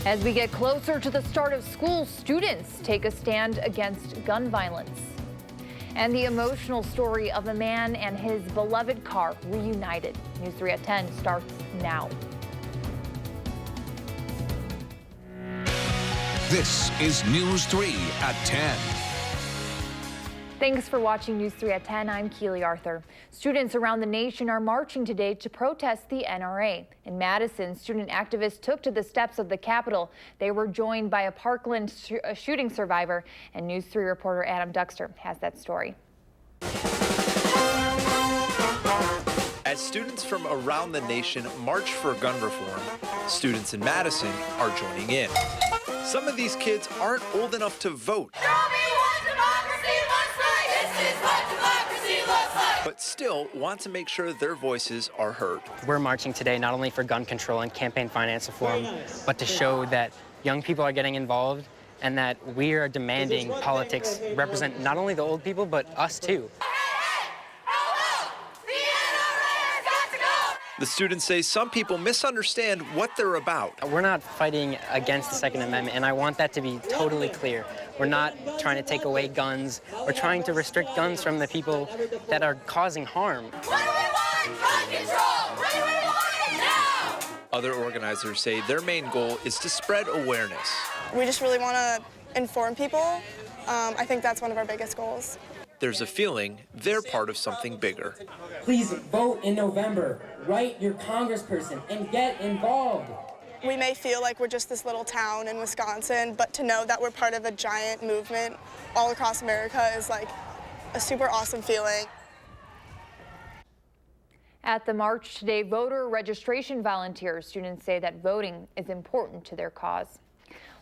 As we get closer to the start of school, students take a stand against gun violence. And the emotional story of a man and his beloved car reunited. News 3 at 10 starts now. This is News 3 at 10. Thanks for watching News 3 at 10. I'm Keely Arthur. Students around the nation are marching today to protest the NRA. In Madison, student activists took to the steps of the Capitol. They were joined by a Parkland shooting survivor, and News 3 reporter Adam Duxter has that story. As students from around the nation march for gun reform, students in Madison are joining in. Some of these kids aren't old enough to vote, but still want to make sure their voices are heard. We're marching today not only for gun control and campaign finance reform, but to show that young people are getting involved and that we are demanding politics represent not only the old people, but us too. The students say some people misunderstand what they're about. We're not fighting against the Second Amendment, and I want that to be totally clear. We're not trying to take away guns. We're trying to restrict guns from the people that are causing harm. What do we want? Gun control! What do we want it now? Other organizers say their main goal is to spread awareness. We just really want to inform people. I think that's one of our biggest goals. There's a feeling they're part of something bigger. Please vote in November. Write your congressperson and get involved. We may feel like we're just this little town in Wisconsin, but to know that we're part of a giant movement all across America is like a super awesome feeling. At the march today, voter registration volunteers, students say that voting is important to their cause.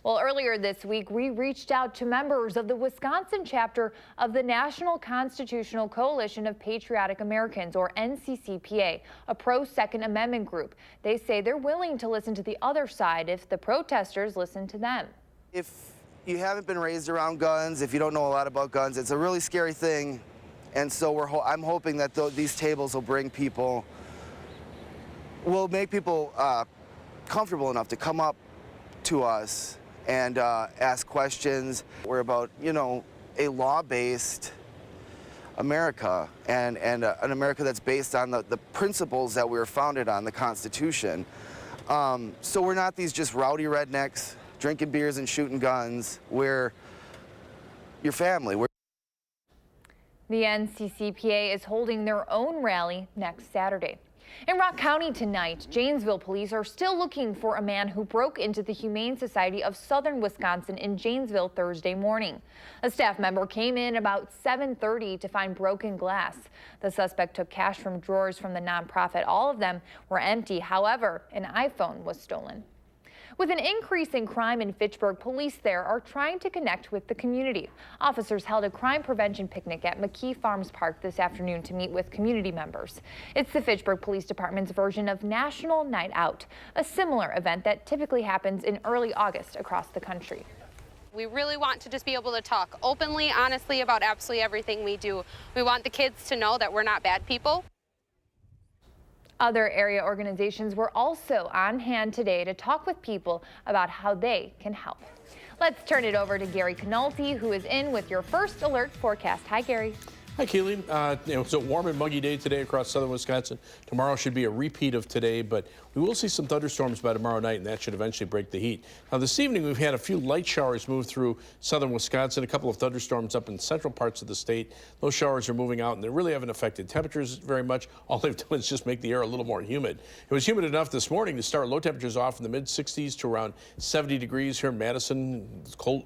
Well, earlier this week, we reached out to members of the Wisconsin chapter of the National Constitutional Coalition of Patriotic Americans, or NCCPA, a pro-Second Amendment group. They say they're willing to listen to the other side if the protesters listen to them. If you haven't been raised around guns, if you don't know a lot about guns, it's a really scary thing. And so I'm hoping that these tables will bring people, will make people comfortable enough to come up to us and ask questions. We're about, a law-based America and an America that's based on the principles that we were founded on, the Constitution. So we're not these just rowdy rednecks drinking beers and shooting guns. We're your family. The NCCPA is holding their own rally next Saturday. In Rock County tonight, Janesville police are still looking for a man who broke into the Humane Society of Southern Wisconsin in Janesville Thursday morning. A staff member came in about 7:30 to find broken glass. The suspect took cash from drawers from the nonprofit. All of them were empty. However, an iPhone was stolen. With an increase in crime in Fitchburg, police there are trying to connect with the community. Officers held a crime prevention picnic at McKee Farms Park this afternoon to meet with community members. It's the Fitchburg Police Department's version of National Night Out, a similar event that typically happens in early August across the country. We really want to just be able to talk openly, honestly about absolutely everything we do. We want the kids to know that we're not bad people. Other area organizations were also on hand today to talk with people about how they can help. Let's turn it over to Gary Canalti, who is in with your first alert forecast. Hi, Gary. Hi, Keely. It's a warm and muggy day today across southern Wisconsin. Tomorrow should be a repeat of today, but we will see some thunderstorms by tomorrow night, and that should eventually break the heat. Now, this evening, we've had a few light showers move through southern Wisconsin, a couple of thunderstorms up in central parts of the state. Those showers are moving out, and they really haven't affected temperatures very much. All they've done is just make the air a little more humid. It was humid enough this morning to start low temperatures off in the mid-60s to around 70 degrees here in Madison.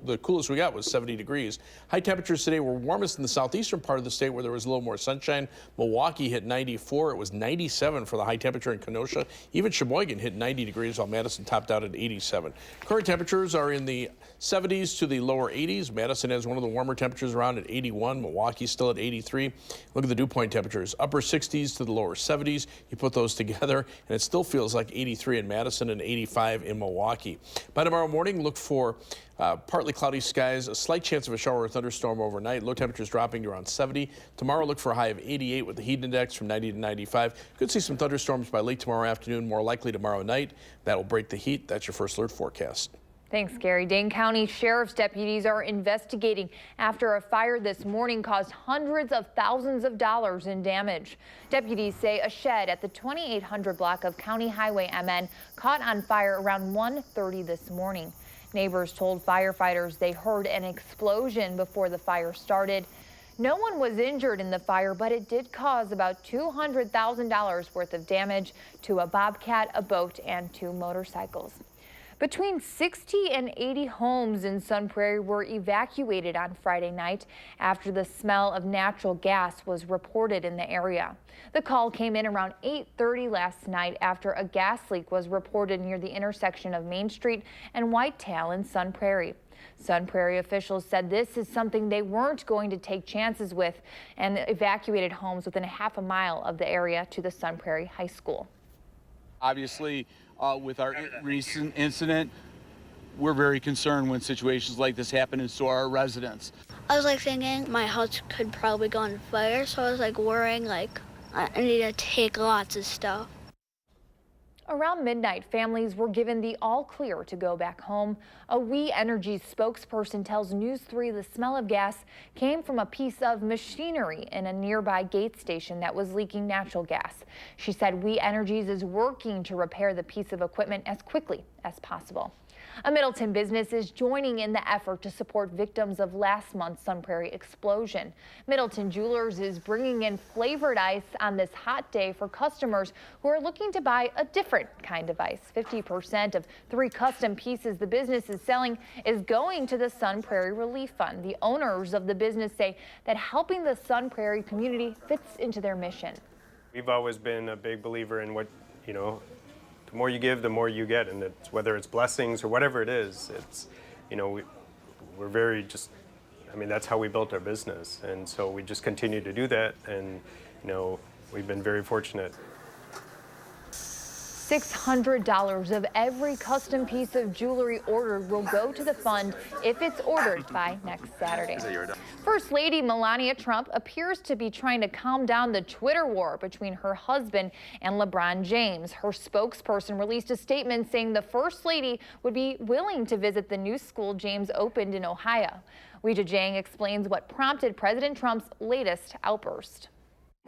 The coolest we got was 70 degrees. High temperatures today were warmest in the southeastern part of the state where there was a little more sunshine. Milwaukee hit 94. It was 97 for the high temperature in Kenosha. Even Sheboygan hit 90 degrees while Madison topped out at 87. Current temperatures are in the 70s to the lower 80s. Madison has one of the warmer temperatures around at 81. Milwaukee's still at 83. Look at the dew point temperatures. Upper 60s to the lower 70s. You put those together and it still feels like 83 in Madison and 85 in Milwaukee. By tomorrow morning, look for partly cloudy skies, a slight chance of a shower or thunderstorm overnight. Low temperatures dropping to around 70. Tomorrow, look for a high of 88 with the heat index from 90 to 95. Could see some thunderstorms by late tomorrow afternoon, more likely tomorrow night. That will break the heat. That's your first alert forecast. Thanks, Gary. Dane County Sheriff's deputies are investigating after a fire this morning caused hundreds of thousands of dollars in damage. Deputies say a shed at the 2800 block of County Highway MN caught on fire around 1:30 this morning. Neighbors told firefighters they heard an explosion before the fire started. No one was injured in the fire, but it did cause about $200,000 worth of damage to a bobcat, a boat, and 2 motorcycles. Between 60 and 80 homes in Sun Prairie were evacuated on Friday night after the smell of natural gas was reported in the area. The call came in around 8:30 last night after a gas leak was reported near the intersection of Main Street and Whitetail in Sun Prairie. Sun Prairie officials said this is something they weren't going to take chances with and evacuated homes within a half a mile of the area to the Sun Prairie High School. Obviously, with our recent incident, we're very concerned when situations like this happen, and so are our residents. I was thinking my house could probably go on fire, so I was worrying I need to take lots of stuff. Around midnight, families were given the all clear to go back home. A We Energy spokesperson tells News 3 the smell of gas came from a piece of machinery in a nearby gate station that was leaking natural gas. She said We Energies is working to repair the piece of equipment as quickly as possible. A Middleton business is joining in the effort to support victims of last month's Sun Prairie explosion. Middleton Jewelers is bringing in flavored ice on this hot day for customers who are looking to buy a different kind of ice. 50% of 3 custom pieces the business is selling is going to the Sun Prairie Relief Fund. The owners of the business say that helping the Sun Prairie community fits into their mission. We've always been a big believer in what, the more you give, the more you get, and it's, whether it's blessings or whatever it is, it's, we're very just, that's how we built our business, and so we just continue to do that, and we've been very fortunate. $600 of every custom piece of jewelry ordered will go to the fund if it's ordered by next Saturday. First Lady Melania Trump appears to be trying to calm down the Twitter war between her husband and LeBron James. Her spokesperson released a statement saying the First Lady would be willing to visit the new school James opened in Ohio. Weijia Jiang explains what prompted President Trump's latest outburst.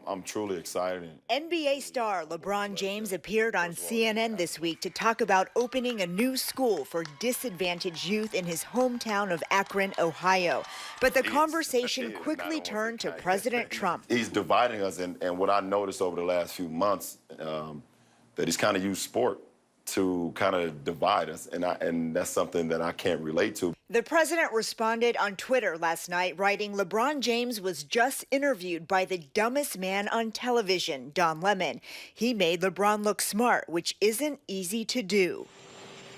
I'm truly excited. NBA star LeBron James appeared on CNN this week to talk about opening a new school for disadvantaged youth in his hometown of Akron, Ohio. But the conversation quickly turned to President Trump. He's dividing us, and what I noticed over the last few months, that he's kind of used sport to kind of divide us, and that's something that I can't relate to. The president responded on Twitter last night, writing LeBron James was just interviewed by the dumbest man on television, Don Lemon. He made LeBron look smart, which isn't easy to do.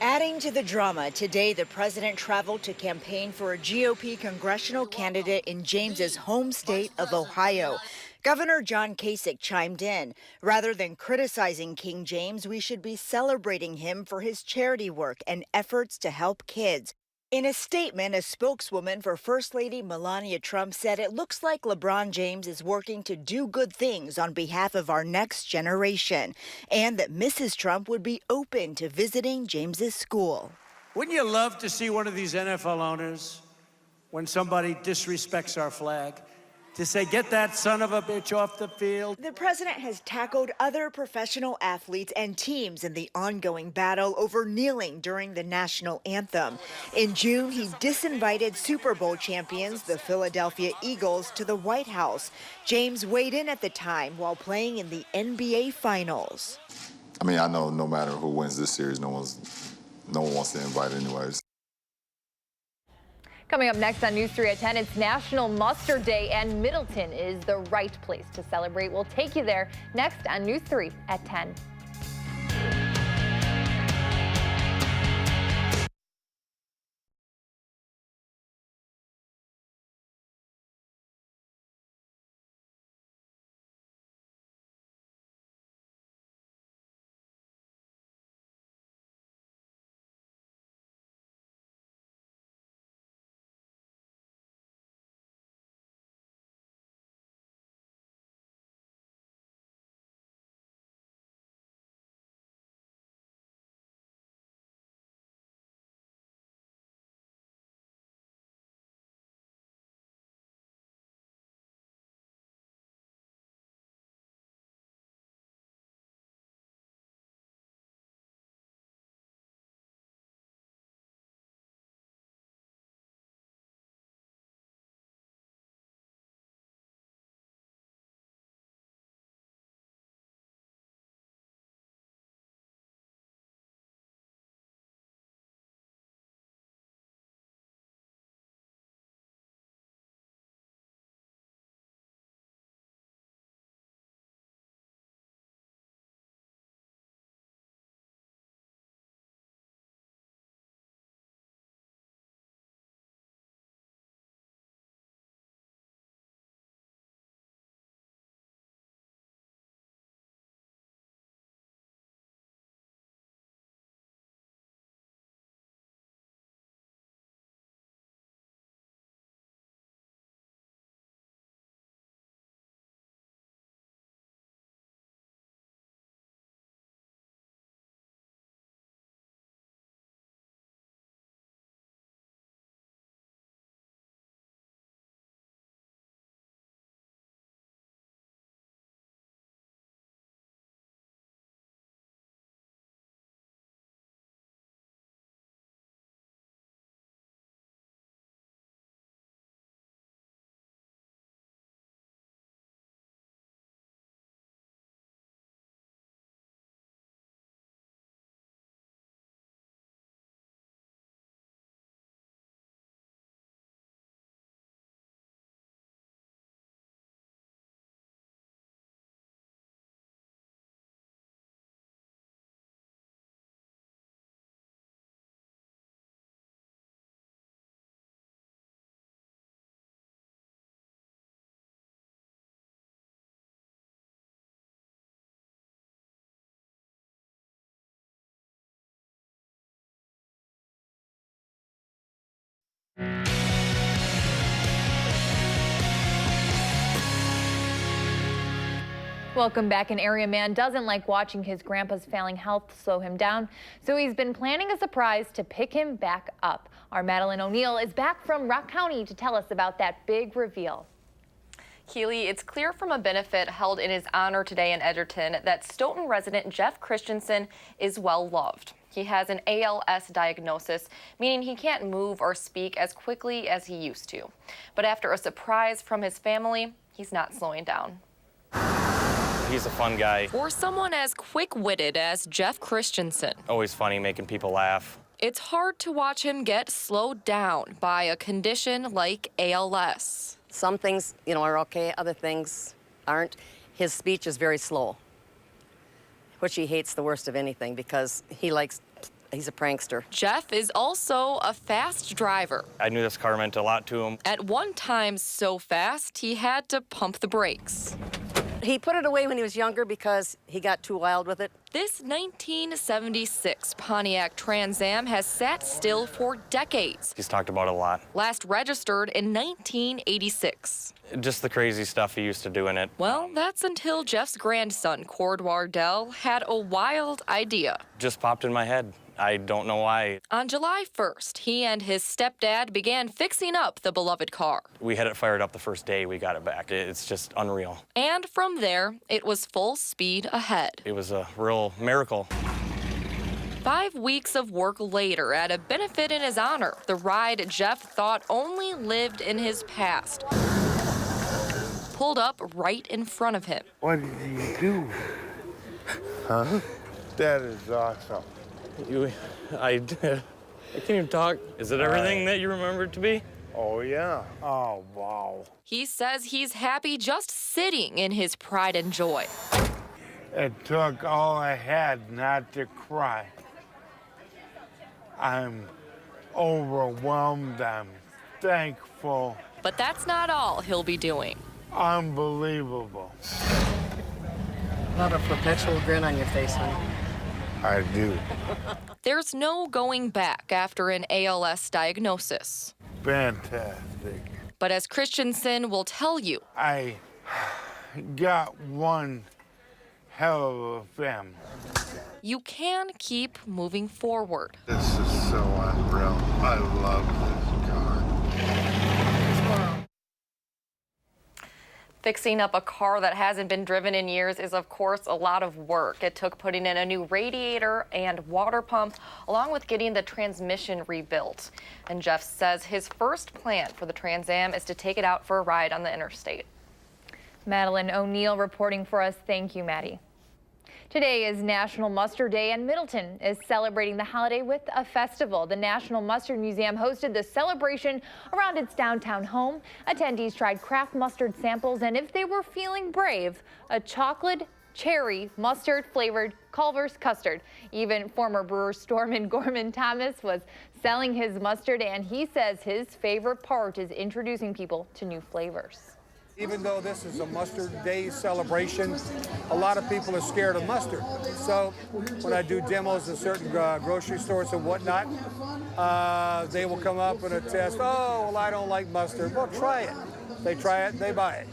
Adding to the drama, today the president traveled to campaign for a GOP congressional candidate in James's home state of Ohio. Governor John Kasich chimed in. Rather than criticizing King James, we should be celebrating him for his charity work and efforts to help kids. In a statement, a spokeswoman for First Lady Melania Trump said it looks like LeBron James is working to do good things on behalf of our next generation, and that Mrs. Trump would be open to visiting James's school. Wouldn't you love to see one of these NFL owners, when somebody disrespects our flag, to say, get that son of a bitch off the field? The president has tackled other professional athletes and teams in the ongoing battle over kneeling during the national anthem. In June, he disinvited Super Bowl champions, the Philadelphia Eagles, to the White House. James weighed in at the time while playing in the NBA Finals. I know no matter who wins this series, no one wants to invite anyways. Coming up next on News 3 at 10, it's National Mustard Day, and Middleton is the right place to celebrate. We'll take you there next on News 3 at 10. Welcome back. An area man doesn't like watching his grandpa's failing health slow him down, so he's been planning a surprise to pick him back up. Our Madeline O'Neill is back from Rock County to tell us about that big reveal. Keely, it's clear from a benefit held in his honor today in Edgerton that Stoughton resident Jeff Christensen is well loved. He has an ALS diagnosis, meaning he can't move or speak as quickly as he used to. But after a surprise from his family, he's not slowing down. He's a fun guy. For someone as quick-witted as Jeff Christensen, Always funny, making people laugh. it's hard to watch him get slowed down by a condition like ALS. Some things, are okay, other things aren't. His speech is very slow, which he hates the worst of anything because he's a prankster. Jeff is also a fast driver. I knew this car meant a lot to him. At one time so fast, he had to pump the brakes. He put it away when he was younger because he got too wild with it. This 1976 Pontiac Trans Am has sat still for decades. He's talked about it a lot. Last registered in 1986. Just the crazy stuff he used to do in it. Well, that's until Jeff's grandson, Cord Wardell, had a wild idea. Just popped in my head. I don't know why. On July 1st, he and his stepdad began fixing up the beloved car. We had it fired up the first day we got it back. It's just unreal. And from there, it was full speed ahead. It was a real miracle. 5 weeks of work later, at a benefit in his honor, the ride Jeff thought only lived in his past pulled up right in front of him. What did you do? Huh? That is awesome. I can't even talk. Is it everything that you remember it to be? Oh, yeah. Oh, wow. He says he's happy just sitting in his pride and joy. It took all I had not to cry. I'm overwhelmed. I'm thankful. But that's not all he'll be doing. Unbelievable. Not a perpetual grin on your face, honey. I do. There's no going back after an ALS diagnosis. Fantastic. But as Christensen will tell you, I got one hell of a family. you can keep moving forward. This is so unreal. I love this car. Fixing up a car that hasn't been driven in years is, of course, a lot of work. It took putting in a new radiator and water pump, along with getting the transmission rebuilt. And Jeff says his first plan for the Trans Am is to take it out for a ride on the interstate. Madeline O'Neill reporting for us. Thank you, Maddie. Today is National Mustard Day, and Middleton is celebrating the holiday with a festival. The National Mustard Museum hosted the celebration around its downtown home. Attendees tried craft mustard samples, and if they were feeling brave, a chocolate cherry mustard flavored Culver's custard. Even former brewer Stormin Gorman Thomas was selling his mustard, and he says his favorite part is introducing people to new flavors. Even though this is a Mustard Day celebration, a lot of people are scared of mustard. So when I do demos in certain grocery stores and whatnot, they will come up and attest, oh, well, I don't like mustard. Well, try it. They try it, they buy it.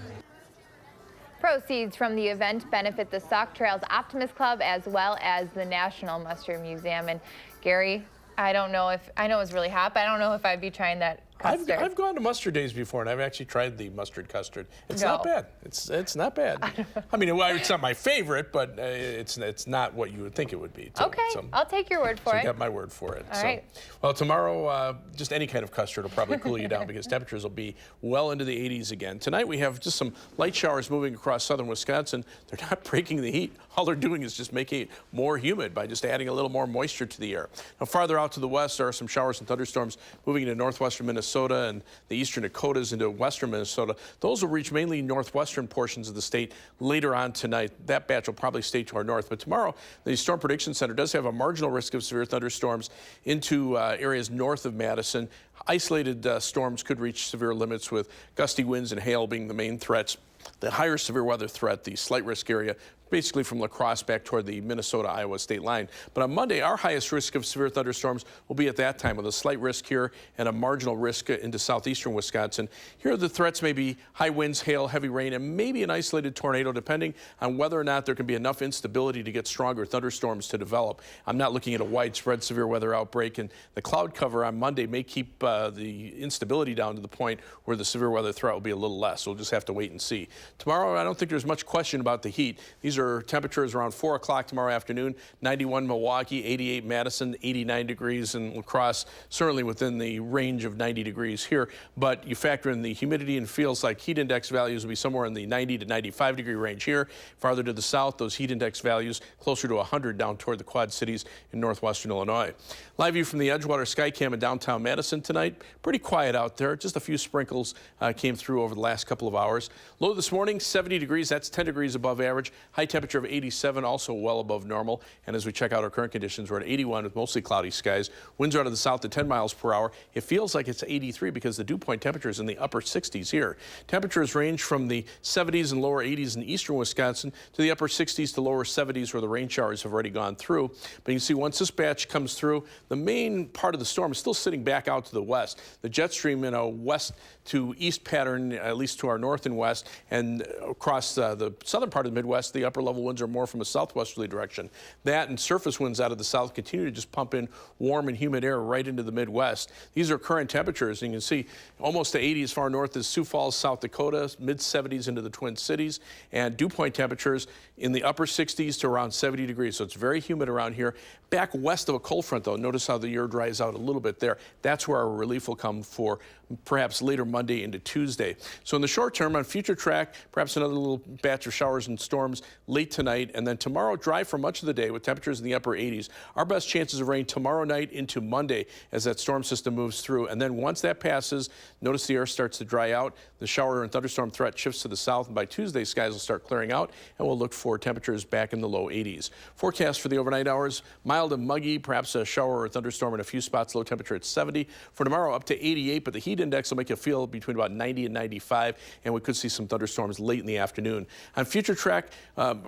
Proceeds from the event benefit the Sauk Trails Optimist Club as well as the National Mustard Museum. And Gary, I know it's really hot, but I don't know if I'd be trying that custard. I've gone to mustard days before, and I've actually tried the mustard custard. It's not bad. It's not bad. I mean, it's not my favorite, but it's not what you would think it would be. Okay, I'll take your word for it. You got my word for it. All right. Well, tomorrow, just any kind of custard will probably cool you down because temperatures will be well into the 80s again. Tonight we have just some light showers moving across southern Wisconsin. They're not breaking the heat. All they're doing is just making it more humid by just adding a little more moisture to the air. Now, farther out to the west, there are some showers and thunderstorms moving into northwestern Minnesota and the eastern Dakotas into western Minnesota. Those will reach mainly northwestern portions of the state later on tonight. That batch will probably stay to our north. But tomorrow, the Storm Prediction Center does have a marginal risk of severe thunderstorms into areas north of Madison. Isolated storms could reach severe limits with gusty winds and hail being the main threats. The higher severe weather threat, the slight risk area, basically from La Crosse back toward the Minnesota-Iowa state line. But on Monday, our highest risk of severe thunderstorms will be at that time, with a slight risk here and a marginal risk into southeastern Wisconsin. Here the threats may be high winds, hail, heavy rain, and maybe an isolated tornado, depending on whether or not there can be enough instability to get stronger thunderstorms to develop. I'm not looking at a widespread severe weather outbreak, and the cloud cover on Monday may keep the instability down to the point where the severe weather threat will be a little less. We'll just have to wait and see. Tomorrow, I don't think there's much question about the heat. These are temperatures around 4 o'clock tomorrow afternoon. 91 Milwaukee, 88 Madison, 89 degrees in La Crosse, certainly within the range of 90 degrees here. But you factor in the humidity and feels like heat index values will be somewhere in the 90 to 95 degree range here. Farther to the south, those heat index values closer to 100 down toward the Quad Cities in northwestern Illinois. Live view from the Edgewater Skycam in downtown Madison tonight. Pretty quiet out there. Just a few sprinkles came through over the last couple of hours. Low this morning, 70 degrees. That's 10 degrees above average. High temperature of 87, also well above normal. And as we check out our current conditions, we're at 81 with mostly cloudy skies. Winds are out of the south at 10 miles per hour. It feels like it's 83 because the dew point temperature is in the upper 60s here. Temperatures range from the 70s and lower 80s in eastern Wisconsin to the upper 60s to lower 70s where the rain showers have already gone through. But you can see once this batch comes through, the main part of the storm is still sitting back out to the west. The jet stream in a west to east pattern, at least to our north and west, and across the southern part of the Midwest, the upper level winds are more from a southwesterly direction. That and surface winds out of the south continue to just pump in warm and humid air right into the Midwest. These are current temperatures, and you can see almost to 80 as far north as Sioux Falls, South Dakota, mid-70s into the Twin Cities, and dew point temperatures in the upper 60s to around 70 degrees. So it's very humid around here. Back west of a cold front, though, notice how the air dries out a little bit there. That's where our relief will come for perhaps later Monday into Tuesday. So in the short term, on future track, perhaps another little batch of showers and storms late tonight, and then tomorrow dry for much of the day with temperatures in the upper 80s. Our best chances of rain tomorrow night into Monday as that storm system moves through. And then once that passes, notice the air starts to dry out. The shower and thunderstorm threat shifts to the south, and by Tuesday, skies will start clearing out, and we'll look for temperatures back in the low 80s. Forecast for the overnight hours, mild and muggy, perhaps a shower or thunderstorm in a few spots, low temperature at 70. For tomorrow, up to 88, but the heat index will make you feel between about 90 and 95, and we could see some thunderstorms late in the afternoon. On future track,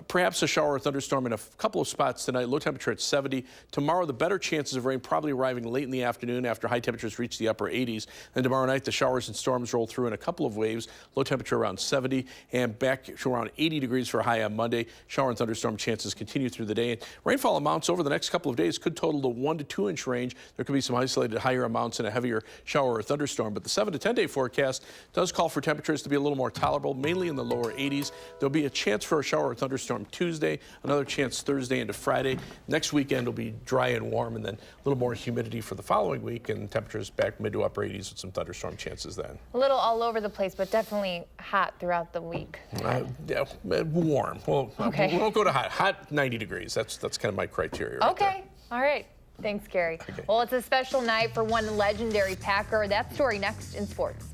perhaps a shower or thunderstorm in a couple of spots tonight, low temperature at 70. Tomorrow, the better chances of rain probably arriving late in the afternoon after high temperatures reach the upper 80s. And tomorrow night, the showers and storms roll through in a couple of waves, low temperature around 70, and back to around 80 degrees for a high on Monday. Shower and thunderstorm chances continue through the day. Rainfall amounts over the next couple of days could total the 1 to 2 inch range. There could be some isolated higher amounts and a heavier shower or thunderstorm, but the 7 to 10 day forecast does call for temperatures to be a little more tolerable, mainly in the lower 80s. There'll be a chance for a shower or thunderstorm Tuesday, another chance Thursday into Friday. Next weekend will be dry and warm, and then a little more humidity for the following week, and temperatures back mid to upper 80s with some thunderstorm chances then. A little all over the place, but definitely hot throughout the week. Yeah, warm. Well, okay. We won't go to hot. Hot 90 degrees. That's kind of my criteria. Right Okay. there. All right. Thanks, Gary. Okay. Well, it's a special night for one legendary Packer. That story next in sports.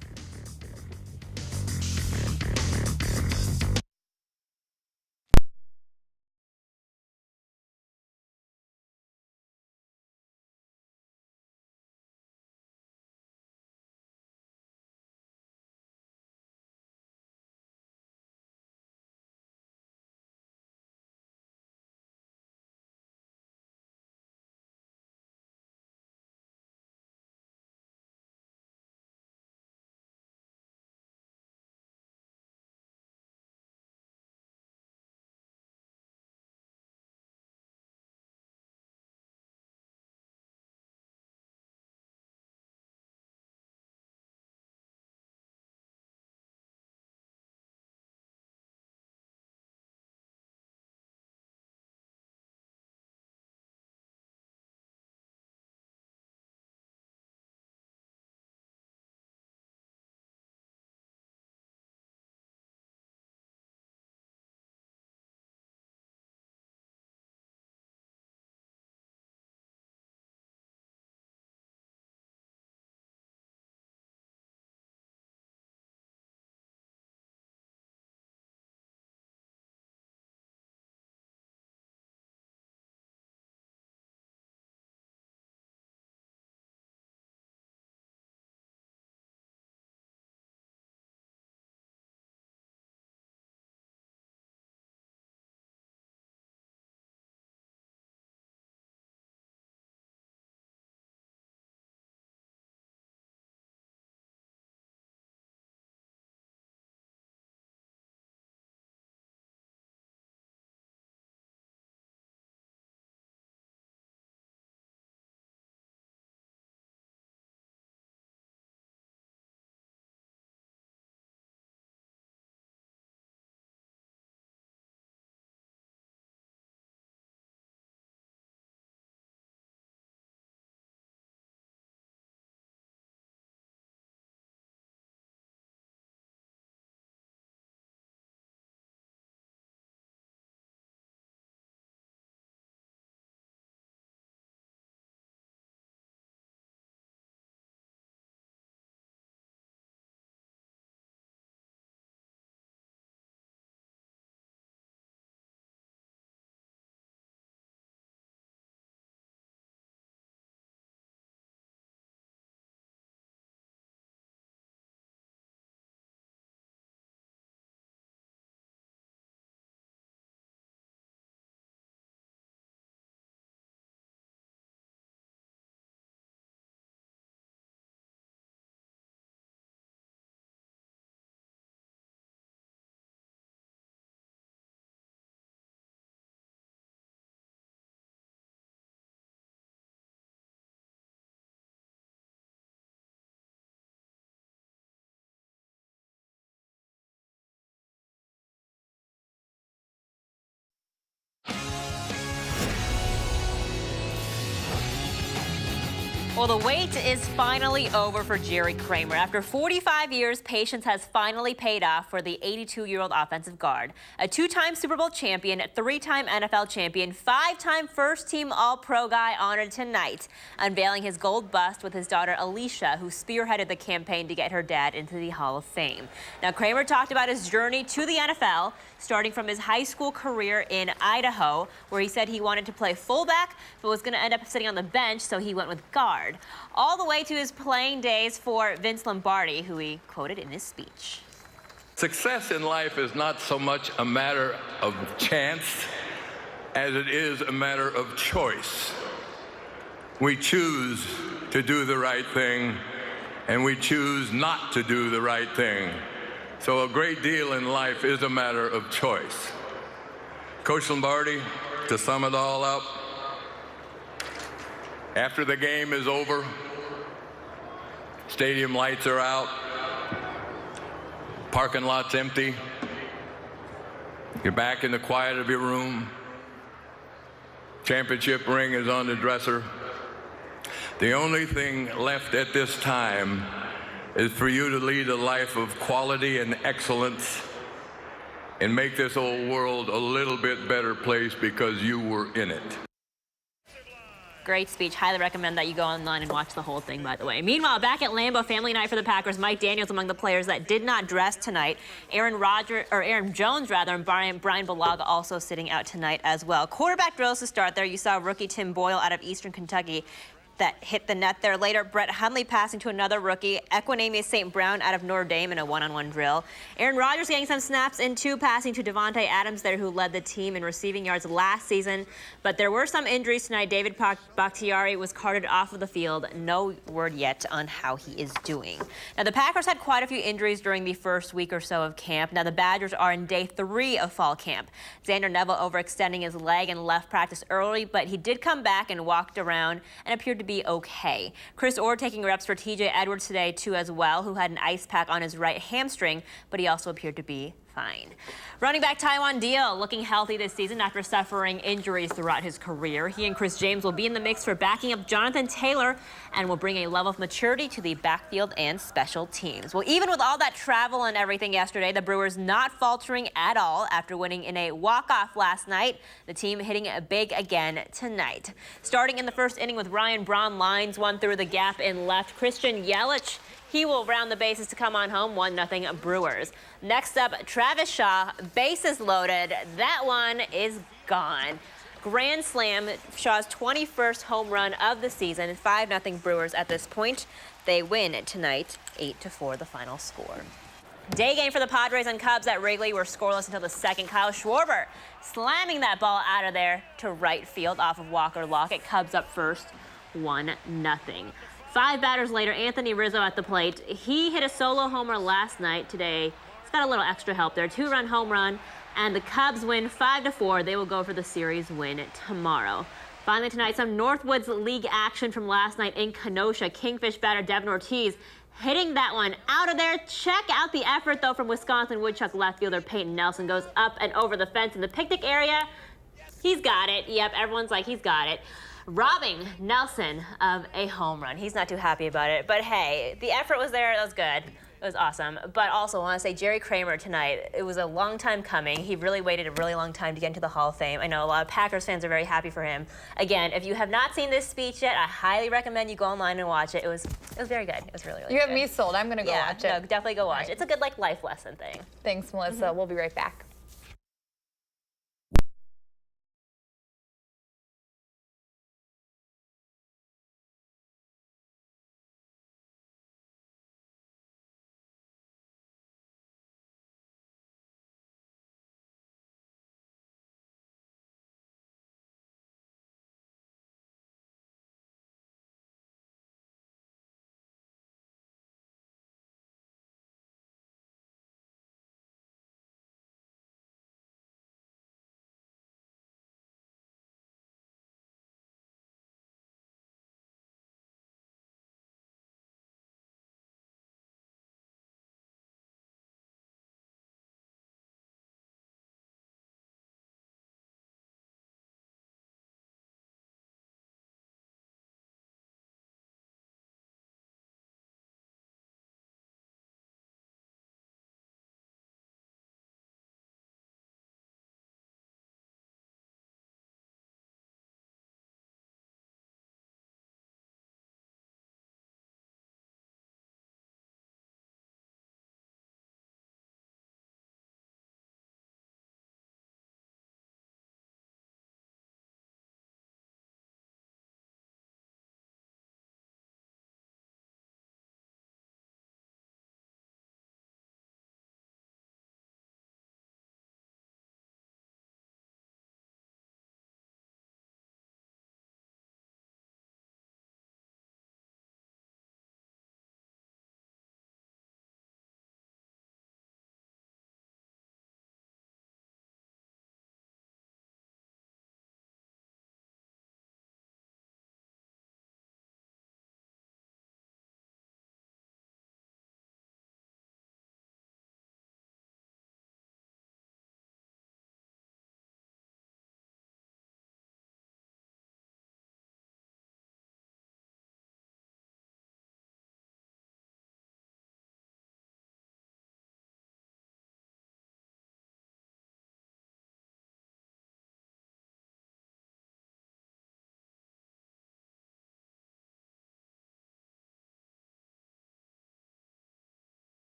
Well, the wait is finally over for Jerry Kramer. After 45 years, patience has finally paid off for the 82-year-old offensive guard. A two-time Super Bowl champion, three-time NFL champion, five-time first-team All-Pro guy honored tonight, unveiling his gold bust with his daughter Alicia, who spearheaded the campaign to get her dad into the Hall of Fame. Now, Kramer talked about his journey to the NFL, starting from his high school career in Idaho, where he said he wanted to play fullback, but was going to end up sitting on the bench, so he went with guard. All the way to his playing days for Vince Lombardi, who he quoted in his speech. Success in life is not so much a matter of chance as it is a matter of choice. We choose to do the right thing, and we choose not to do the right thing. So a great deal in life is a matter of choice. Coach Lombardi, to sum it all up, after the game is over, stadium lights are out, parking lot's empty, you're back in the quiet of your room, championship ring is on the dresser. The only thing left at this time is for you to lead a life of quality and excellence and make this old world a little bit better place because you were in it. Great speech. Highly recommend that you go online and watch the whole thing, by the way. Meanwhile, back at Lambeau, family night for the Packers. Mike Daniels among the players that did not dress tonight. Aaron Jones, and Brian Bulaga also sitting out tonight as well. Quarterback drills to start there. You saw rookie Tim Boyle out of Eastern Kentucky that hit the net there. Later, Brett Hundley passing to another rookie, Equinemius St. Brown out of Notre Dame in a one-on-one drill. Aaron Rodgers getting some snaps in two, passing to Devontae Adams there, who led the team in receiving yards last season. But there were some injuries tonight. David Bakhtiari was carted off of the field. No word yet on how he is doing. Now, the Packers had quite a few injuries during the first week or so of camp. Now, the Badgers are in day 3 of fall camp. Xander Neville overextending his leg and left practice early, but he did come back and walked around and appeared to be okay. Chris Orr taking reps for TJ Edwards today too as well, who had an ice pack on his right hamstring, but he also appeared to be fine. Running back Tywan Deal looking healthy this season after suffering injuries throughout his career. He and Chris James will be in the mix for backing up Jonathan Taylor and will bring a level of maturity to the backfield and special teams. Well, even with all that travel and everything yesterday, the Brewers not faltering at all after winning in a walk-off last night. The team hitting it big again tonight. Starting in the first inning with Ryan Braun, lines one through the gap in left. Christian Yelich, he will round the bases to come on home, 1-0 Brewers. Next up, Travis Shaw, bases loaded. That one is gone. Grand slam, Shaw's 21st home run of the season, 5-0 Brewers at this point. They win tonight, 8-4 the final score. Day game for the Padres and Cubs at Wrigley were scoreless until the second. Kyle Schwarber slamming that ball out of there to right field off of Walker Lockett. Cubs up first, 1-0. 5 batters later, Anthony Rizzo at the plate. He hit a solo homer last night. Today, he's got a little extra help there. 2-run home run, and the Cubs win 5-4. They will go for the series win tomorrow. Finally tonight, some Northwoods League action from last night in Kenosha. Kingfish batter Devin Ortiz hitting that one out of there. Check out the effort, though, from Wisconsin Woodchuck left fielder Peyton Nelson. Goes up and over the fence in the picnic area. He's got it. Yep, everyone's like, he's got it. Robbing Nelson of a home run. He's not too happy about it, but hey, the effort was there. That was good. It was awesome. But also, I want to say Jerry Kramer tonight, it was a long time coming. He really waited a really long time to get into the Hall of Fame. I know a lot of Packers fans are very happy for him. Again, if you have not seen this speech yet, I highly recommend you go online and watch it. It was very good. It was really, really good. You have me sold. I'm going to go watch it. No, definitely go watch it. It's a good life lesson thing. Thanks, Melissa. We'll be right back.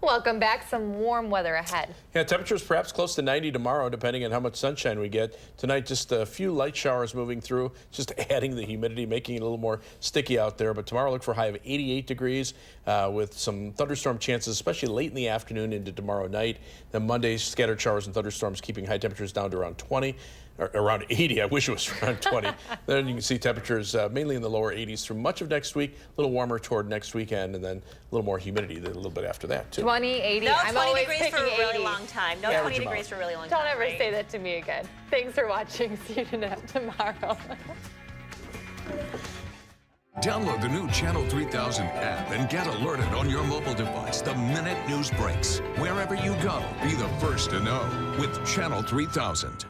Welcome back. Some warm weather ahead. Yeah, temperatures perhaps close to 90 tomorrow, depending on how much sunshine we get. Tonight, just a few light showers moving through, just adding the humidity, making it a little more sticky out there. But tomorrow, look for a high of 88 degrees with some thunderstorm chances, especially late in the afternoon into tomorrow night. Then Monday, scattered showers and thunderstorms, keeping high temperatures down to around 20. Or around 80. I wish it was around 20. Then you can see temperatures mainly in the lower 80s through much of next week, a little warmer toward next weekend, and then a little more humidity a little bit after that, too. 20, 80. No, I'm 20 always degrees picking for a really 80. long time. No, 20 degrees for a really long time. Don't ever say that to me again. Thanks for watching. See you tomorrow. Download the new Channel 3000 app and get alerted on your mobile device the minute news breaks. Wherever you go, be the first to know with Channel 3000.